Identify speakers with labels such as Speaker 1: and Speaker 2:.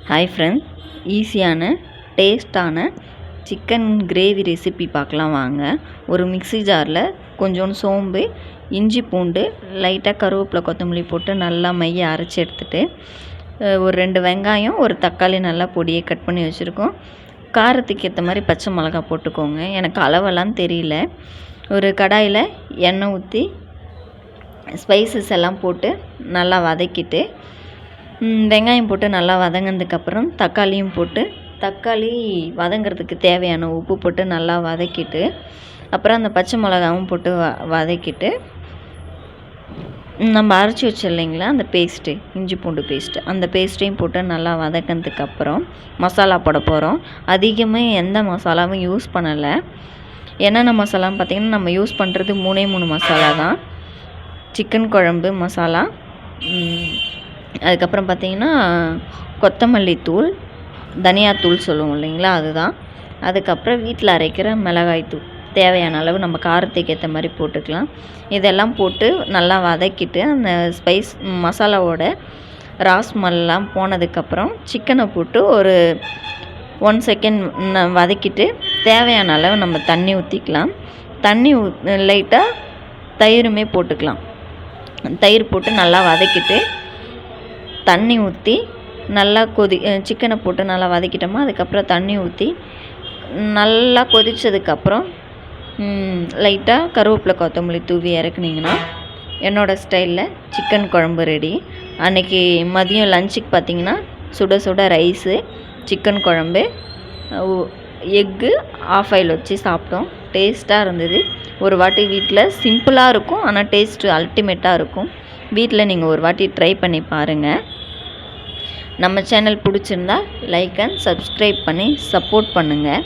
Speaker 1: Hi friends, ஈஸியான டேஸ்டான chicken gravy recipe பார்க்கலாம் வாங்க. ஒரு மிக்ஸி ஜாரில் கொஞ்சோண்டு சோம்பு, இஞ்சி பூண்டு, லைட்டாக கருவேப்பிலை கொத்தமல்லி போட்டு நல்லா மைய அரைச்சி எடுத்துகிட்டு ஒரு 2 வெங்காயம், ஒரு தக்காளி நல்லா பொடியை கட் பண்ணி வச்சுருக்கோம். காரத்துக்கு ஏற்ற மாதிரி பச்சை மிளகா போட்டுக்கோங்க. எனக்கு அளவெல்லாம் தெரியல. ஒரு கடாயில் எண்ணெய் ஊற்றி ஸ்பைசஸ் எல்லாம் போட்டு நல்லா வதக்கிட்டு வெங்காயம் போட்டு நல்லா வதங்கினதுக்கப்புறம் தக்காளியும் போட்டு தக்காளி வதங்கிறதுக்கு தேவையான உப்பு போட்டு நல்லா வதக்கிட்டு அப்புறம் அந்த பச்சை மிளகாவும் போட்டு வதக்கிட்டு நம்ம அரைச்சி வச்சு இல்லைங்களா அந்த பேஸ்ட்டு, இஞ்சி பூண்டு பேஸ்ட்டு, அந்த பேஸ்ட்டையும் போட்டு நல்லா வதக்கினதுக்கப்புறம் மசாலா போட போகிறோம். அதிகமாக எந்த மசாலாவும் யூஸ் பண்ணலை. என்னென்ன மசாலான்னு பார்த்திங்கன்னா நம்ம யூஸ் பண்ணுறது 3 மசாலா தான். சிக்கன் குழம்பு மசாலா, அதுக்கப்புறம் பார்த்திங்கன்னா கொத்தமல்லி தூள், தனியாத்தூள் சொல்லுவோம் இல்லைங்களா, அதுதான். அதுக்கப்புறம் வீட்டில் அரைக்கிற மிளகாய் தூள் தேவையான அளவு நம்ம காரத்துக்கு ஏற்ற மாதிரி போட்டுக்கலாம். இதெல்லாம் போட்டு நல்லா வதக்கிட்டு அந்த ஸ்பைஸ் மசாலாவோட ராஸ்மெல்லாம் போனதுக்கப்புறம் சிக்கனை போட்டு ஒரு 1 செகண்ட் வதக்கிட்டு தேவையான அளவு நம்ம தண்ணி ஊற்றிக்கலாம். தண்ணி லைட்டாக தயிருமே போட்டுக்கலாம். தயிர் போட்டு நல்லா வதக்கிட்டு தண்ணி ஊற்றி நல்லா சிக்கனை போட்டு நல்லா வதக்கிட்டோமா, அதுக்கப்புறம் தண்ணி ஊற்றி நல்லா கொதித்ததுக்கப்புறம் லைட்டாக கருவேப்பிலை கொத்தமல்லி தூவி இறக்குனிங்கன்னா என்னோடய ஸ்டைலில் சிக்கன் குழம்பு ரெடி. அன்றைக்கி மதியம் லஞ்சுக்கு பார்த்திங்கன்னா சுட சுட ரைஸு, சிக்கன் குழம்பு, எக்கு ஆஃப் ஆயில் வச்சு சாப்பிட்டோம். டேஸ்ட்டாக இருந்தது. ஒரு வாட்டி வீட்டில் சிம்பிளாக இருக்கும், ஆனால் டேஸ்ட்டு அல்டிமேட்டாக இருக்கும். வீட்டில் நீங்கள் ஒரு வாட்டி ட்ரை பண்ணி பாருங்கள். நம்ம சேனல் பிடிச்சிருந்தா லைக் அண்ட் சப்ஸ்கிரைப் பண்ணி சப்போர்ட் பண்ணுங்கள்.